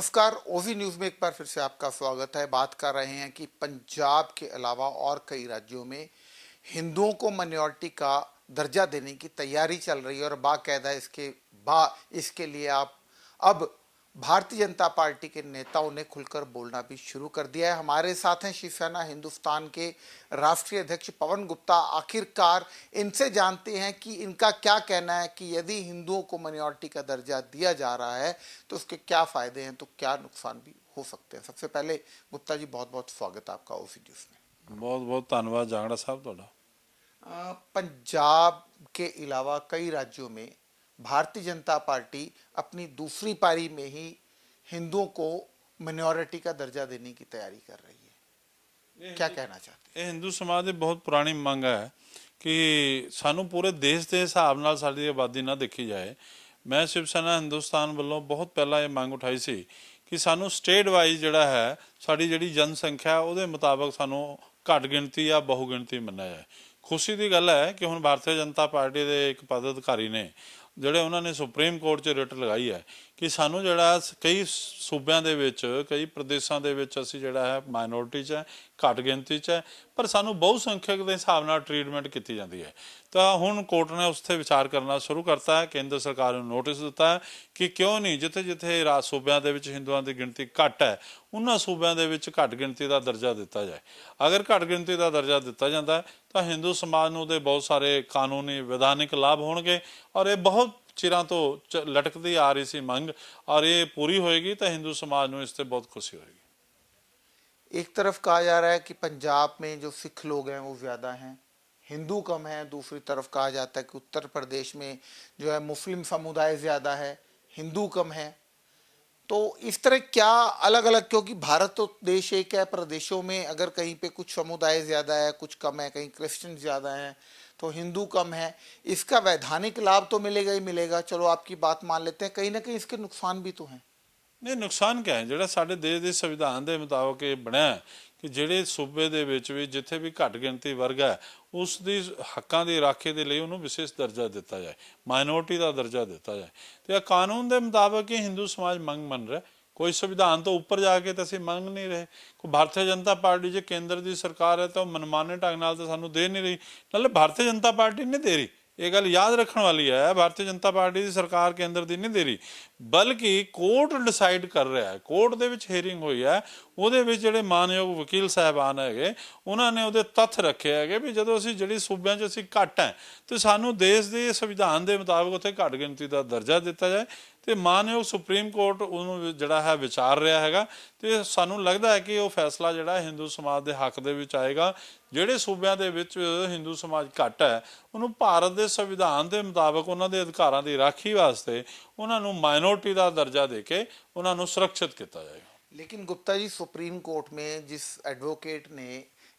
नमस्कार। ओजी न्यूज़ में एक बार फिर से आपका स्वागत है। बात कर रहे हैं कि पंजाब के अलावा और कई राज्यों में हिंदुओं को माइनॉरिटी का दर्जा देने की तैयारी चल रही है और बाकायदा इसके लिए आप अब भारतीय जनता पार्टी के नेताओं ने खुलकर बोलना भी शुरू कर दिया है। हमारे साथ हैं शिवसेना हिंदुस्तान के राष्ट्रीय अध्यक्ष पवन गुप्ता। आखिरकार इनसे जानते हैं कि इनका क्या कहना है कि यदि हिंदुओं को माइनॉरिटी का दर्जा दिया जा रहा है तो उसके क्या फायदे हैं, तो क्या नुकसान भी हो सकते हैं। सबसे पहले गुप्ता जी, बहुत बहुत स्वागत है आपका ओसी न्यूज़ में। बहुत बहुत धन्यवाद जांगड़ा साहब ਤੁਹਾਡਾ। पंजाब के अलावा कई राज्यों में भारतीय जनता पार्टी अपनी दूसरी पारी में ही हिंदुओं को माइनॉरिटी का दर्जा देने की तैयारी कर रही है, क्या कहना चाहते ਇਹ ਹਿੰਦੂ ਸਮਾਜ ਦੀ ਬਹੁਤ ਪੁਰਾਣੀ ਮੰਗ ਹੈ ਕਿ ਸਾਨੂੰ ਪੂਰੇ ਦੇਸ਼ ਦੇ ਹਿਸਾਬ ਨਾਲ ਸਾਡੀ ਆਬਾਦੀ ਨਾ ਦੇਖੀ ਜਾਏ। ਮੈਂ ਸ਼ਿਵ ਸੈਨਾ ਹਿੰਦੁਸਤਾਨ ਵੱਲੋਂ ਬਹੁਤ ਪਹਿਲਾਂ ਇਹ ਮੰਗ ਉਠਾਈ ਸੀ ਕਿ ਸਾਨੂੰ ਸਟੇਟ ਵਾਈਜ਼ ਜਿਹੜਾ ਹੈ ਸਾਡੀ ਜਿਹੜੀ ਜਨਸੰਖਿਆ ਉਹਦੇ ਮੁਤਾਬਕ ਸਾਨੂੰ ਘੱਟ ਗਿਣਤੀ ਜਾਂ ਬਹੁ ਗਿਣਤੀ ਮੰਨਿਆ ਜਾਏ। ਖੁਸ਼ੀ ਦੀ ਗੱਲ ਹੈ ਕਿ ਹੁਣ ਭਾਰਤੀ ਜਨਤਾ ਪਾਰਟੀ ਦੇ ਇੱਕ ਪਦ ਅਧਿਕਾਰੀ ਨੇ ਜਿਹੜੇ ਉਹਨਾਂ ਨੇ ਸੁਪਰੀਮ ਕੋਰਟ 'ਚ ਰਿਟ ਲਗਾਈ ਹੈ ਕਿ ਸਾਨੂੰ ਜਿਹੜਾ ਕਈ ਸੂਬਿਆਂ ਦੇ ਵਿੱਚ ਕਈ ਪ੍ਰਦੇਸ਼ਾਂ ਦੇ ਵਿੱਚ ਅਸੀਂ ਜਿਹੜਾ ਹੈ ਮਾਈਨੋਰਿਟੀ 'ਚ ਹੈ, ਘੱਟ ਗਿਣਤੀ 'ਚ ਹੈ, ਪਰ ਸਾਨੂੰ ਬਹੁ ਸੰਖਿਅਕ ਦੇ ਹਿਸਾਬ ਨਾਲ ਟ੍ਰੀਟਮੈਂਟ ਕੀਤੀ ਜਾਂਦੀ ਹੈ। ਤਾਂ ਹੁਣ ਕੋਰਟ ਨੇ ਉਸ 'ਤੇ ਵਿਚਾਰ ਕਰਨਾ ਸ਼ੁਰੂ ਕਰਤਾ ਹੈ। ਕੇਂਦਰ ਸਰਕਾਰ ਨੂੰ ਨੋਟਿਸ ਦਿੱਤਾ ਹੈ ਕਿ ਕਿਉਂ ਨਹੀਂ ਜਿੱਥੇ ਜਿੱਥੇ ਸੂਬਿਆਂ ਦੇ ਵਿੱਚ ਹਿੰਦੂਆਂ ਦੀ ਗਿਣਤੀ ਘੱਟ ਹੈ ਉਹਨਾਂ ਸੂਬਿਆਂ ਦੇ ਵਿੱਚ ਘੱਟ ਗਿਣਤੀ ਦਾ ਦਰਜਾ ਦਿੱਤਾ ਜਾਏ। ਅਗਰ ਘੱਟ ਗਿਣਤੀ ਦਾ ਦਰਜਾ ਦਿੱਤਾ ਜਾਂਦਾ ਤਾਂ ਹਿੰਦੂ ਸਮਾਜ ਨੂੰ ਉਹਦੇ ਬਹੁਤ ਸਾਰੇ ਕਾਨੂੰਨੀ ਵਿਧਾਨਿਕ ਲਾਭ ਹੋਣਗੇ ਔਰ ਇਹ ਬਹੁਤ चिरां तो लटकती आ रही सी मंग और ये पूरी होएगी तो हिंदू समाज को इससे बहुत खुशी होएगी। एक तरफ कहा जा रहा है कि पंजाब में जो सिख लोग हैं वो ज़्यादा हैं, हिंदू कम हैं। दूसरी तरफ कहा जाता है कि उत्तर प्रदेश में जो है मुस्लिम समुदाय ज़्यादा है, हिंदू कम है। तो इस तरह क्या अलग अलग, क्योंकि भारत तो देश एक है, प्रदेशों में अगर कहीं पे कुछ समुदाय ज़्यादा है, कुछ कम है, कहीं क्रिश्चियन ज़्यादा हैं तो हिंदू कम है, इसका वैधानिक लाभ तो मिलेगा ही मिलेगा। चलो आपकी बात मान लेते हैं, कहीं ना कहीं इसके नुकसान भी तो हैं। नहीं, नुकसान क्या है ਜਿਹੜਾ ਸਾਡੇ ਦੇਸ਼ ਦੇ ਸੰਵਿਧਾਨ ਦੇ ਮੁਤਾਬਕ ਇਹ ਬਣਿਆ ਕਿ ਜਿਹੜੇ ਸੂਬੇ ਦੇ ਵਿੱਚ ਵੀ ਜਿੱਥੇ ਵੀ ਘੱਟ ਗਿਣਤੀ ਵਰਗ ਹੈ ਉਸ ਦੀ ਹੱਕਾਂ ਦੀ ਰਾਖੀ ਦੇ ਲਈ ਉਹਨੂੰ ਵਿਸ਼ੇਸ਼ ਦਰਜਾ ਦਿੱਤਾ ਜਾਏ, ਮਾਈਨੋਰਿਟੀ ਦਾ ਦਰਜਾ ਦਿੱਤਾ ਜਾਏ। ਤੇ ਇਹ ਕਾਨੂੰਨ ਦੇ ਮੁਤਾਬਕ ਹੀ ਹਿੰਦੂ ਸਮਾਜ ਮੰਗ ਮੰਨ ਰਿਹਾ। कोई संविधान तो उपर जाके तो असीं मंग नहीं रहे। कोई भारतीय जनता पार्टी जो केंद्र की सरकार है तो मनमाने ढंग नाल तो सानू दे नहीं रही, नाले भारतीय जनता पार्टी नहीं दे रही। ये गल याद रखने वाली है, भारतीय जनता पार्टी की सरकार केंद्र की नहीं दे रही, बल्कि कोर्ट डिसाइड कर रहा है। कोर्ट दे विच हेयरिंग हुई है, ਉਹਦੇ ਵਿੱਚ ਜਿਹੜੇ ਮਾਨਯੋਗ ਵਕੀਲ ਸਾਹਿਬਾਨ ਹੈਗੇ ਉਹਨਾਂ ਨੇ ਉਹਦੇ ਤੱਥ ਰੱਖੇ ਹੈਗੇ ਵੀ ਜਦੋਂ ਅਸੀਂ ਜਿਹੜੀ ਸੂਬਿਆਂ 'ਚ ਅਸੀਂ ਘੱਟ ਹੈ ਤੇ ਸਾਨੂੰ ਦੇਸ਼ ਦੇ ਸੰਵਿਧਾਨ ਦੇ ਮੁਤਾਬਕ ਉੱਥੇ ਘੱਟ ਗਿਣਤੀ ਦਾ ਦਰਜਾ ਦਿੱਤਾ ਜਾਏ। ਤੇ ਮਾਨਯੋਗ ਸੁਪਰੀਮ ਕੋਰਟ ਉਹਨੂੰ ਜਿਹੜਾ ਹੈ ਵਿਚਾਰ ਰਿਹਾ ਹੈਗਾ ਤੇ ਸਾਨੂੰ ਲੱਗਦਾ ਹੈ ਕਿ ਉਹ ਫੈਸਲਾ ਜਿਹੜਾ ਹਿੰਦੂ ਸਮਾਜ ਦੇ ਹੱਕ ਦੇ ਵਿੱਚ ਆਏਗਾ। ਜਿਹੜੇ ਸੂਬਿਆਂ ਦੇ ਵਿੱਚ ਹਿੰਦੂ ਸਮਾਜ ਘੱਟ ਹੈ ਉਹਨੂੰ ਭਾਰਤ ਦੇ ਸੰਵਿਧਾਨ ਦੇ ਮੁਤਾਬਕ ਉਹਨਾਂ ਦੇ ਅਧਿਕਾਰਾਂ ਦੀ ਰਾਖੀ ਵਾਸਤੇ ਉਹਨਾਂ ਨੂੰ ਮਾਈਨੋਰਿਟੀ ਦਾ ਦਰਜਾ ਦੇ ਕੇ ਉਹਨਾਂ ਨੂੰ ਸੁਰੱਖਿਅਤ ਕੀਤਾ ਜਾਏਗਾ। लेकिन गुप्ता जी, सुप्रीम कोर्ट में जिस एडवोकेट ने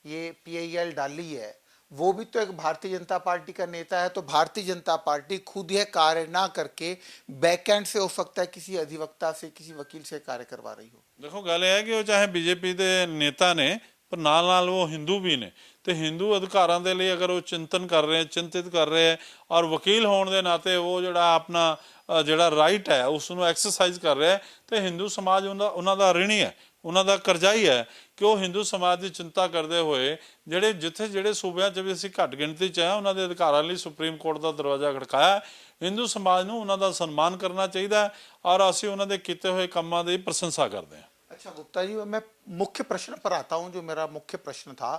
ये पीआईएल डाली है वो भी तो एक भारतीय जनता पार्टी का नेता है। तो भारतीय जनता पार्टी खुद यह कार्य ना करके बैकएंड से हो सकता है किसी अधिवक्ता से, किसी वकील से कार्य करवा रही हो। देखो गल यह है कि वो चाहे बीजेपी के नेता ने पर नाल वो हिंदू भी ने तो हिंदू अधिकारों के लिए अगर वो चिंतन कर रहे हैं, चिंतित कर रहे हैं और वकील होने के नाते वो जोड़ा अपना जोड़ा राइट है उसनों एक्सरसाइज कर रहे हैं तो हिंदू समाज उन्होंने ऋणी है, उन्होंने करजाई है कि वो हिंदू समाज की चिंता करते हुए ਜਿਹੜੇ ਜਿੱਥੇ ਜਿਹੜੇ ਸੂਬਿਆਂ 'ਚ ਵੀ ਅਸੀਂ ਘੱਟ ਗਿਣਤੀ 'ਚ ਹੈ ਉਹਨਾਂ ਦੇ ਅਧਿਕਾਰਾਂ ਲਈ ਸੁਪਰੀਮ ਕੋਰਟ ਦਾ ਦਰਵਾਜ਼ਾ ਖੜਕਾਇਆ। ਹਿੰਦੂ ਸਮਾਜ ਨੂੰ ਉਹਨਾਂ ਦਾ ਸਨਮਾਨ ਕਰਨਾ ਚਾਹੀਦਾ ਔਰ ਅਸੀਂ ਉਹਨਾਂ ਦੇ ਕੀਤੇ ਹੋਏ ਕੰਮਾਂ ਦੀ ਪ੍ਰਸ਼ੰਸਾ ਕਰਦੇ ਹਾਂ। अच्छा गुप्ता जी, मैं मुख्य प्रश्न पर आता हूं। जो मेरा मुख्य प्रश्न था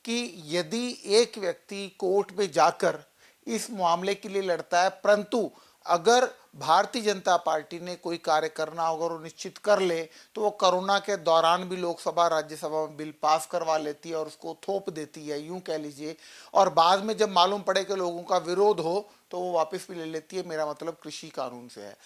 कि यदि एक व्यक्ति कोर्ट में जाकर इस मामले के लिए लड़ता है, परंतु अगर भारतीय जनता पार्टी ने कोई कार्य करना होगा और वो निश्चित कर ले तो वो कोरोना के दौरान भी लोकसभा राज्यसभा में बिल पास करवा लेती है और उसको थोप देती है, यूं कह लीजिए, और बाद में जब मालूम पड़े कि लोगों का विरोध हो तो वो वापस भी ले लेती है। मेरा मतलब कृषि कानून से है।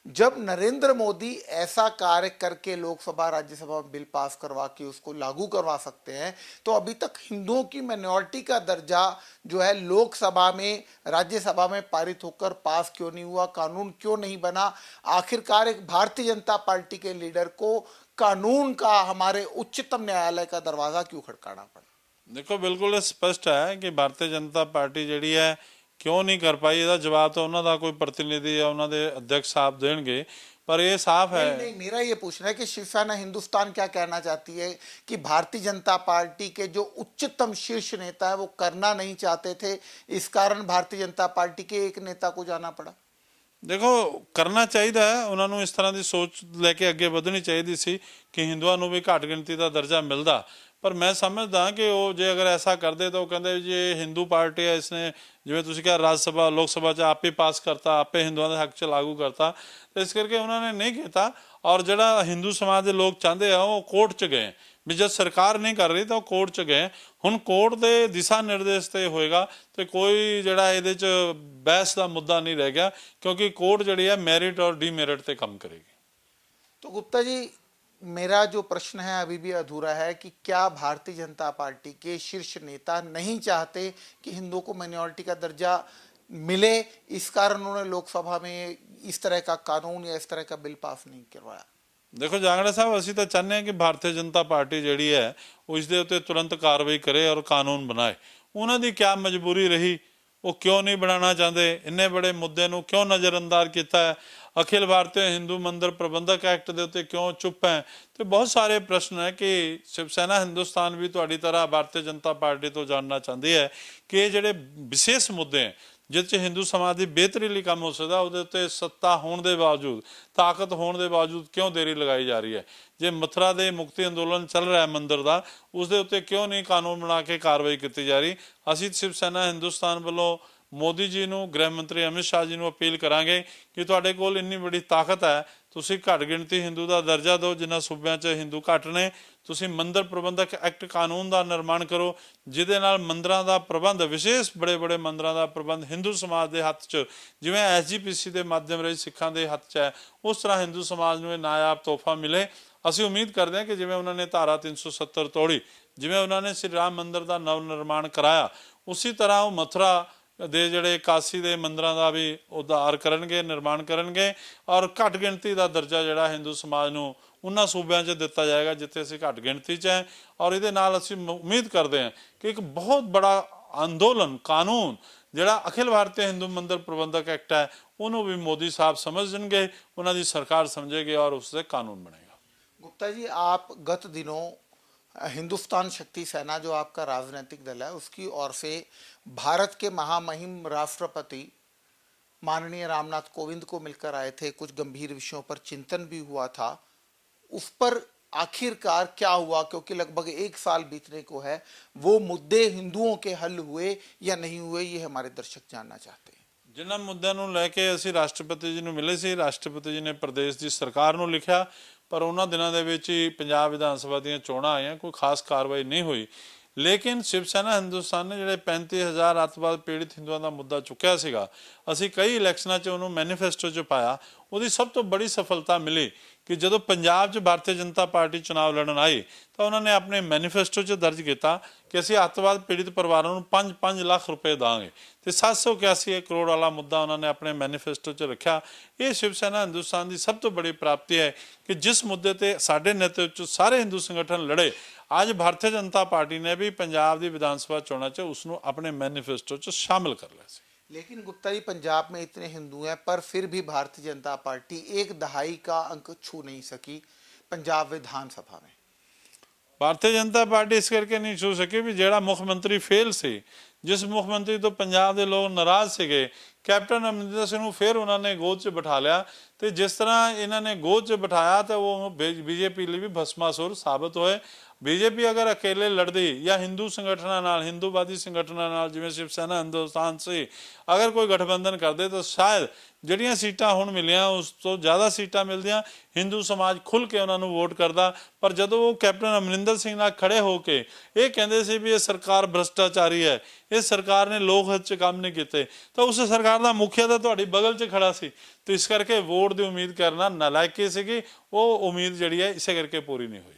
जब नरेंद्र मोदी ऐसा कार्य करके लोकसभा राज्यसभा में बिल पास करवा के उसको लागू करवा सकते हैं तो अभी तक हिंदुओं की माइनॉरिटी का दर्जा जो है लोकसभा में, राज्यसभा में पारित होकर पास क्यों नहीं हुआ, कानून क्यों नहीं बना? आखिरकार एक भारतीय जनता पार्टी के लीडर को कानून का, हमारे उच्चतम न्यायालय का दरवाजा क्यों खड़काना पड़ा? देखो बिल्कुल स्पष्ट है कि भारतीय जनता पार्टी जी है क्यों नहीं कर पाई, ਇਹਦਾ ਜਵਾਬ ਤਾਂ ਉਹਨਾਂ ਦਾ ਕੋਈ ਪ੍ਰਤੀਨਿਧੀ ਜਾਂ ਉਹਨਾਂ ਦੇ ਅਧਿਆਪਕ ਸਾਹਿਬ ਦੇਣਗੇ। पर ये साफ है। नहीं नहीं, मेरा ये पूछना है कि शिवसेना हिंदुस्तान क्या कहना चाहती है कि भारतीय जनता पार्टी के जो उच्चतम शीर्ष नेता है वो करना नहीं चाहते थे, इस कारण भारतीय जनता पार्टी के एक नेता को जाना पड़ा। ਦੇਖੋ ਕਰਨਾ ਚਾਹੀਦਾ ਹੈ ਉਹਨਾਂ ਨੂੰ, ਇਸ ਤਰ੍ਹਾਂ ਦੀ ਸੋਚ ਲੈ ਕੇ ਅੱਗੇ ਵਧਣੀ ਚਾਹੀਦੀ ਸੀ ਕਿ ਹਿੰਦੂਆਂ ਨੂੰ ਵੀ ਘੱਟ ਗਿਣਤੀ ਦਾ ਦਰਜਾ ਮਿਲਦਾ। ਪਰ ਮੈਂ ਸਮਝਦਾ ਕਿ ਉਹ ਜੇ ਅਗਰ ਐਸਾ ਕਰਦੇ ਤਾਂ ਉਹ ਕਹਿੰਦੇ ਜੇ ਹਿੰਦੂ ਪਾਰਟੀ ਹੈ ਇਸਨੇ ਜਿਵੇਂ ਤੁਸੀਂ ਕਿਹਾ ਰਾਜ ਸਭਾ ਲੋਕ ਸਭਾ 'ਚ ਆਪੇ ਪਾਸ ਕਰਤਾ, ਆਪੇ ਹਿੰਦੂਆਂ ਦੇ ਹੱਕ 'ਚ ਲਾਗੂ ਕਰਤਾ, ਤੇ ਇਸ ਕਰਕੇ ਉਹਨਾਂ ਨੇ ਨਹੀਂ ਕੀਤਾ। ਔਰ ਜਿਹੜਾ ਹਿੰਦੂ ਸਮਾਜ ਦੇ ਲੋਕ ਚਾਹੁੰਦੇ ਆ ਉਹ ਕੋਰਟ 'ਚ ਗਏ ਵੀ ਜਦ ਸਰਕਾਰ ਨਹੀਂ ਕਰ ਰਹੀ ਤਾਂ ਉਹ ਕੋਰਟ 'ਚ ਗਏ। ਹੁਣ ਕੋਰਟ ਦੇ ਦਿਸ਼ਾ ਨਿਰਦੇਸ਼ ਤੇ ਹੋਏਗਾ ਤੇ ਕੋਈ ਜਿਹੜਾ ਇਹਦੇ 'ਚ ਬਹਿਸ ਦਾ ਮੁੱਦਾ ਨਹੀਂ ਰਹਿ ਗਿਆ, ਕਿਉਂਕਿ ਕੋਰਟ ਜਿਹੜੀ ਹੈ ਮੈਰਿਟ ਔਰ ਡੀਮੈਰਿਟ ਤੇ ਕੰਮ ਕਰੇਗੀ। तो गुप्ता जी, मेरा जो प्रश्न है अभी भी अधूरा है कि क्या भारतीय जनता पार्टी के शीर्ष नेता नहीं चाहते कि हिंदुओं को माइनॉरिटी का दर्जा मिले, इस कारण उन्होंने लोकसभा में इस तरह का कानून या इस तरह का बिल पास नहीं करवाया? ਦੇਖੋ ਜਾਂਗੜਾ ਸਾਹਿਬ, ਅਸੀਂ ਤਾਂ ਚਾਹੁੰਦੇ ਹਾਂ ਕਿ ਭਾਰਤੀ ਜਨਤਾ ਪਾਰਟੀ ਜਿਹੜੀ ਹੈ ਉਹ ਇਸ ਦੇ ਉੱਤੇ ਤੁਰੰਤ ਕਾਰਵਾਈ ਕਰੇ ਔਰ ਕਾਨੂੰਨ ਬਣਾਏ। ਉਹਨਾਂ ਦੀ ਕਿਆ ਮਜਬੂਰੀ ਰਹੀ, ਉਹ ਕਿਉਂ ਨਹੀਂ ਬਣਾਉਣਾ ਚਾਹੁੰਦੇ, ਇੰਨੇ ਬੜੇ ਮੁੱਦੇ ਨੂੰ ਕਿਉਂ ਨਜ਼ਰਅੰਦਾਜ਼ ਕੀਤਾ ਹੈ, ਅਖਿਲ ਭਾਰਤੀ ਹਿੰਦੂ ਮੰਦਰ ਪ੍ਰਬੰਧਕ ਐਕਟ ਦੇ ਉੱਤੇ ਕਿਉਂ ਚੁੱਪ ਹੈ, ਤੇ ਬਹੁਤ ਸਾਰੇ ਪ੍ਰਸ਼ਨ ਹੈ ਕਿ ਸ਼ਿਵ ਸੈਨਾ ਹਿੰਦੁਸਤਾਨ ਵੀ ਤੁਹਾਡੀ ਤਰ੍ਹਾਂ ਭਾਰਤੀ ਜਨਤਾ ਪਾਰਟੀ ਤੋਂ ਜਾਣਨਾ ਚਾਹੁੰਦੀ ਹੈ ਕਿ ਇਹ ਜਿਹੜੇ ਵਿਸ਼ੇਸ਼ ਮੁੱਦੇ ਹੈ ਜਿਸ 'ਚ ਹਿੰਦੂ ਸਮਾਜ ਦੀ ਬਿਹਤਰੀ ਲਈ ਕੰਮ ਹੋ ਸਕਦਾ, ਉਹਦੇ ਉੱਤੇ ਸੱਤਾ ਹੋਣ ਦੇ ਬਾਵਜੂਦ, ਤਾਕਤ ਹੋਣ ਦੇ ਬਾਵਜੂਦ ਕਿਉਂ ਦੇਰੀ ਲਗਾਈ ਜਾ ਰਹੀ ਹੈ। ਜੇ ਮਥੁਰਾ ਦੇ ਮੁਕਤੀ ਅੰਦੋਲਨ ਚੱਲ ਰਿਹਾ ਮੰਦਿਰ ਦਾ, ਉਸ ਦੇ ਉੱਤੇ ਕਿਉਂ ਨਹੀਂ ਕਾਨੂੰਨ ਬਣਾ ਕੇ ਕਾਰਵਾਈ ਕੀਤੀ ਜਾ ਰਹੀ। ਅਸੀਂ ਸ਼ਿਵ ਸੈਨਾ ਹਿੰਦੁਸਤਾਨ ਵੱਲੋਂ ਮੋਦੀ ਜੀ ਨੂੰ, ਗ੍ਰਹਿ ਮੰਤਰੀ ਅਮਿਤ ਸ਼ਾਹ ਜੀ ਨੂੰ ਅਪੀਲ ਕਰਾਂਗੇ ਕਿ ਤੁਹਾਡੇ ਕੋਲ ਇੰਨੀ ਬੜੀ ਤਾਕਤ ਹੈ, ਤੁਸੀਂ ਘੱਟ ਗਿਣਤੀ ਹਿੰਦੂ ਦਾ ਦਰਜਾ ਦਿਓ ਜਿਨ੍ਹਾਂ ਸੂਬਿਆਂ 'ਚ ਹਿੰਦੂ ਘੱਟ ਨੇ। ਤੁਸੀਂ ਮੰਦਰ ਪ੍ਰਬੰਧਕ ਐਕਟ ਕਾਨੂੰਨ ਦਾ ਨਿਰਮਾਣ ਕਰੋ ਜਿਹਦੇ ਨਾਲ ਮੰਦਰਾਂ ਦਾ ਪ੍ਰਬੰਧ, ਵਿਸ਼ੇਸ਼ ਬੜੇ ਬੜੇ ਮੰਦਰਾਂ ਦਾ ਪ੍ਰਬੰਧ ਹਿੰਦੂ ਸਮਾਜ ਦੇ ਹੱਥ 'ਚ, ਜਿਵੇਂ ਐਸਜੀਪੀਸੀ ਦੇ ਮਾਧਿਅਮ ਰਾਹੀਂ ਸਿੱਖਾਂ ਦੇ ਹੱਥ 'ਚ ਹੈ, ਉਸ ਤਰ੍ਹਾਂ ਹਿੰਦੂ ਸਮਾਜ ਨੂੰ ਇਹ ਨਾਯਾਬ ਤੋਹਫਾ ਮਿਲੇ। ਅਸੀਂ ਉਮੀਦ ਕਰਦੇ ਹਾਂ ਕਿ ਜਿਵੇਂ ਉਹਨਾਂ ਨੇ ਧਾਰਾ 370 ਤੋੜੀ, ਜਿਵੇਂ ਉਹਨਾਂ ਨੇ ਸ਼੍ਰੀ ਰਾਮ ਮੰਦਿਰ ਦਾ ਨਵ ਨਿਰਮਾਣ ਕਰਾਇਆ, ਉਸੇ ਤਰ੍ਹਾਂ ਉਹ ਮਥੁਰਾ ਦੇ ਜਿਹੜੇ ਕਾਸ਼ੀ ਦੇ ਮੰਦਰਾਂ ਦਾ ਵੀ ਉਧਾਰ ਕਰਨਗੇ, ਨਿਰਮਾਣ ਕਰਨਗੇ, ਔਰ ਘੱਟ ਗਿਣਤੀ ਦਾ ਦਰਜਾ ਜਿਹੜਾ ਹਿੰਦੂ ਸਮਾਜ ਨੂੰ ਉਹਨਾਂ ਸੂਬਿਆਂ 'ਚ ਦਿੱਤਾ ਜਾਏਗਾ ਜਿੱਥੇ ਅਸੀਂ ਘੱਟ ਗਿਣਤੀ 'ਚ ਹੈ। ਔਰ ਇਹਦੇ ਨਾਲ ਅਸੀਂ ਉਮੀਦ ਕਰਦੇ ਹਾਂ ਕਿ ਇੱਕ ਬਹੁਤ ਬੜਾ ਅੰਦੋਲਨ, ਕਾਨੂੰਨ ਜਿਹੜਾ ਅਖਿਲ ਭਾਰਤੀ ਹਿੰਦੂ ਮੰਦਰ ਪ੍ਰਬੰਧਕ ਐਕਟ ਹੈ, ਉਹਨੂੰ ਵੀ ਮੋਦੀ ਸਾਹਿਬ ਸਮਝਣਗੇ, ਉਹਨਾਂ ਦੀ ਸਰਕਾਰ ਸਮਝੇਗੀ ਔਰ ਉਸ 'ਤੇ ਕਾਨੂੰਨ ਬਣੇਗਾ। गुप्ता जी, आप गत दिनों हिंदुस्तान शक्ति सेना जो आपका राजनीतिक दल है उसकी ओर से भारत के महामहिम राष्ट्रपति माननीय रामनाथ कोविंद को मिलकर आए थे, कुछ गंभीर विषयों पर चिंतन भी हुआ था। उस पर आखिरकार क्या हुआ, क्योंकि लगभग 1 साल बीतने को है, वो मुद्दे हिंदुओं के हल हुए या नहीं हुए, ये हमारे दर्शक जानना चाहते हैं। ਜਿਨ੍ਹਾਂ ਮੁੱਦਿਆਂ ਨੂੰ ਲੈ ਕੇ ਅਸੀਂ ਰਾਸ਼ਟਰਪਤੀ ਜੀ ਨੂੰ ਮਿਲੇ ਸੀ, ਰਾਸ਼ਟਰਪਤੀ ਜੀ ਨੇ ਪ੍ਰਦੇਸ਼ ਦੀ ਸਰਕਾਰ ਨੂੰ ਲਿਖਿਆ, ਪਰ ਉਹਨਾਂ ਦਿਨਾਂ ਦੇ ਵਿੱਚ ਹੀ ਪੰਜਾਬ ਵਿਧਾਨ ਸਭਾ ਦੀਆਂ ਚੋਣਾਂ ਆਈਆਂ, ਕੋਈ ਖਾਸ ਕਾਰਵਾਈ ਨਹੀਂ ਹੋਈ। ਲੇਕਿਨ ਸ਼ਿਵ ਸੈਨਾ ਹਿੰਦੁਸਤਾਨ ਨੇ ਜਿਹੜੇ 35,000 ਅੱਤਵਾਦ ਪੀੜਿਤ ਹਿੰਦੂਆਂ ਦਾ ਮੁੱਦਾ ਚੁੱਕਿਆ ਸੀਗਾ, ਅਸੀਂ ਕਈ ਇਲੈਕਸ਼ਨਾਂ 'ਚ ਉਹਨੂੰ ਮੈਨੀਫੈਸਟੋ 'ਚ ਪਾਇਆ। ਉਹਦੀ ਸਭ ਤੋਂ ਬੜੀ ਸਫਲਤਾ ਮਿਲੀ ਕਿ ਜਦੋਂ ਪੰਜਾਬ 'ਚ ਭਾਰਤੀ ਜਨਤਾ ਪਾਰਟੀ ਚੁਣਾਵ ਲੜਨ ਆਈ ਤਾਂ ਉਹਨਾਂ ਨੇ ਆਪਣੇ ਮੈਨੀਫੈਸਟੋ 'ਚ ਦਰਜ ਕੀਤਾ ਕਿ ਅਸੀਂ ਅੱਤਵਾਦ ਪੀੜਿਤ ਪਰਿਵਾਰਾਂ ਨੂੰ 5-5 ਲੱਖ ਰੁਪਏ ਦਾਂਗੇ, ਤੇ 781 ਕਰੋੜ ਵਾਲਾ ਮੁੱਦਾ ਉਹਨਾਂ ਨੇ ਆਪਣੇ ਮੈਨੀਫੈਸਟੋ 'ਚ ਰੱਖਿਆ। ਇਹ ਸ਼ਿਵ ਸੈਨਾ ਹਿੰਦੁਸਤਾਨ ਦੀ ਸਭ ਤੋਂ ਬੜੀ ਪ੍ਰਾਪਤੀ ਹੈ ਕਿ ਜਿਸ ਮੁੱਦੇ ਤੇ ਸਾਡੇ ਨੇਤਵ 'ਚ ਸਾਰੇ ਹਿੰਦੂ ਸੰਗਠਨ ਲੜੇ, ਅੱਜ ਭਾਰਤੀ ਜਨਤਾ ਪਾਰਟੀ ਨੇ ਵੀ ਪੰਜਾਬ ਦੀ ਵਿਧਾਨ ਸਭਾ ਚੋਣਾਂ 'ਚ ਉਸ ਨੂੰ ਆਪਣੇ ਮੈਨੀਫੈਸਟੋ 'ਚ ਸ਼ਾਮਿਲ ਕਰ ਲਿਆ ਸੀ। लेकिन गुप्ता जी, पंजाब में इतने हिंदू हैं पर फिर भी भारतीय जनता पार्टी 1 दहाई का अंक छू नहीं सकी पंजाब विधानसभा में। ਭਾਰਤੀ ਜਨਤਾ ਪਾਰਟੀ ਇਸ ਕਰਕੇ ਨਹੀਂ ਛੂ ਸਕੀ ਵੀ ਜਿਹੜਾ ਮੁੱਖ ਮੰਤਰੀ ਫੇਲ ਸੀ, ਜਿਸ ਮੁੱਖ ਮੰਤਰੀ ਤੋਂ ਪੰਜਾਬ ਦੇ ਲੋਕ ਨਾਰਾਜ਼ ਸੀਗੇ, ਕੈਪਟਨ ਅਮਰਿੰਦਰ ਸਿੰਘ ਨੂੰ ਫਿਰ ਉਹਨਾਂ ਨੇ ਗੋਦ 'ਚ ਬਿਠਾ ਲਿਆ, ਤੇ ਜਿਸ ਤਰ੍ਹਾਂ ਇਹਨਾਂ ਨੇ ਗੋਦ 'ਚ ਬਿਠਾਇਆ ਤਾਂ ਉਹ ਬੀਜੇਪੀ ਲਈ ਵੀ ਭਸਮਾਸੁਰ ਸਾਬਤ ਹੋਏ। ਬੀਜੇਪੀ ਅਗਰ ਅਕੇਲੇ ਲੜਦੀ ਜਾਂ ਹਿੰਦੂ ਸੰਗਠਨਾਂ ਨਾਲ, ਹਿੰਦੂਵਾਦੀ ਸੰਗਠਨਾਂ ਨਾਲ ਜਿਵੇਂ ਸ਼ਿਵ ਸੈਨਾ ਹਿੰਦੁਸਤਾਨ ਸੀ, ਅਗਰ ਕੋਈ ਗਠਬੰਧਨ ਕਰਦੇ ਤਾਂ ਸ਼ਾਇਦ ਜਿਹੜੀਆਂ ਸੀਟਾਂ ਹੁਣ ਮਿਲੀਆਂ ਉਸ ਤੋਂ ਜ਼ਿਆਦਾ ਸੀਟਾਂ ਮਿਲਦੀਆਂ, ਹਿੰਦੂ ਸਮਾਜ ਖੁੱਲ੍ਹ ਕੇ ਉਹਨਾਂ ਨੂੰ ਵੋਟ ਕਰਦਾ। ਪਰ ਜਦੋਂ ਉਹ ਕੈਪਟਨ ਅਮਰਿੰਦਰ ਸਿੰਘ ਨਾਲ ਖੜੇ ਹੋ ਕੇ ਇਹ ਕਹਿੰਦੇ ਸੀ ਵੀ ਇਹ ਸਰਕਾਰ ਭ੍ਰਿਸ਼ਟਾਚਾਰੀ ਹੈ, ਇਹ ਸਰਕਾਰ ਨੇ ਲੋਕ ਹਿੱਤ 'ਚ ਕੰਮ ਨਹੀਂ ਕੀਤੇ, ਤਾਂ ਉਸ ਸਰਕਾਰ ਦਾ ਮੁਖੀਆ ਤਾਂ ਤੁਹਾਡੀ ਬਗਲ 'ਚ ਖੜਾ ਸੀ, ਤੇ ਇਸ ਕਰਕੇ ਵੋਟ ਦੀ ਉਮੀਦ ਕਰਨਾ ਨਾਲਾਇਕੀ ਸੀਗੀ। ਉਹ ਉਮੀਦ ਜਿਹੜੀ ਹੈ ਇਸੇ ਕਰਕੇ ਪੂਰੀ ਨਹੀਂ ਹੋਈ।